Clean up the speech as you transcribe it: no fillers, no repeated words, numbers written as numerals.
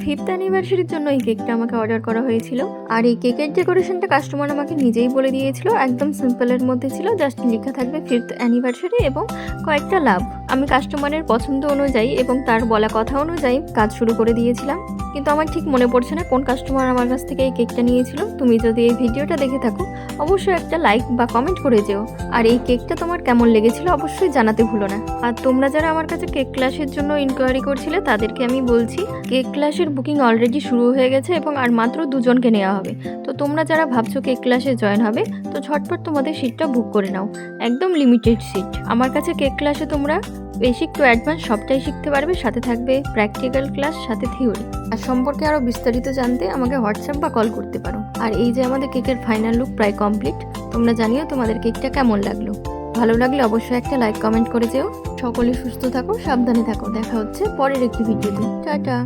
5th অ্যানিভার্সারির জন্য এই কেকটা আমাকে অর্ডার করা হয়েছিল। আর এই কেকের ডেকোরেশনটা কাস্টমার আমাকে নিজেই বলে দিয়েছিল, একদম সিম্পলের মধ্যে ছিল, জাস্ট লেখা থাকবে 5th অ্যানিভার্সারি এবং কয়েকটা লাভ। আমি কাস্টমারের পছন্দ অনুযায়ী এবং তার বলা কথা অনুযায়ী কাজ শুরু করে দিয়েছিলাম, কিন্তু আমার ঠিক মনে পড়ছে না কোন কাস্টমার আমার কাছ থেকে এই কেকটা নিয়েছিল। তুমি যদি এই ভিডিওটা দেখে থাকো অবশ্যই একটা লাইক বা কমেন্ট করে যেও। আর এই কেকটা তোমার কেমন লেগেছিল অবশ্যই জানাতে ভুলো না। আর তোমরা যারা আমার কাছে কেক ক্লাসের জন্য ইনকোয়ারি করছিলে তাদেরকে আমি বলছি, কেক ক্লাসের বুকিং অলরেডি শুরু হয়ে গেছে এবং আর মাত্র 2জনকে নেওয়া হবে। তো তোমরা যারা ভাবছো কেক ক্লাসে জয়েন হবে, তো ঝটপট তোমাদের সিটটা বুক করে নাও, একদম লিমিটেড সিট। আমার কাছে কেক ক্লাসে তোমরা বেসিক টু অ্যাডভান্স সবটাই শিখতে পারবে, সাথে থাকবে প্র্যাকটিক্যাল ক্লাস, সাথে থিওরি। আর সম্পর্কে আরও বিস্তারিত জানতে আমাকে হোয়াটসঅ্যাপ বা কল করতে পারো। আর এই যে আমাদের কেকের ফাইনাল লুক প্রায় কমপ্লিট। তোমরা জানিও তোমাদের কেকটা কেমন লাগলো। ভালো লাগলে অবশ্যই একটা লাইক কমেন্ট করে যেও। সকলে সুস্থ থাকো, সাবধানে থাকো। দেখা হচ্ছে পরের একটি ভিডিওতে। টাটা।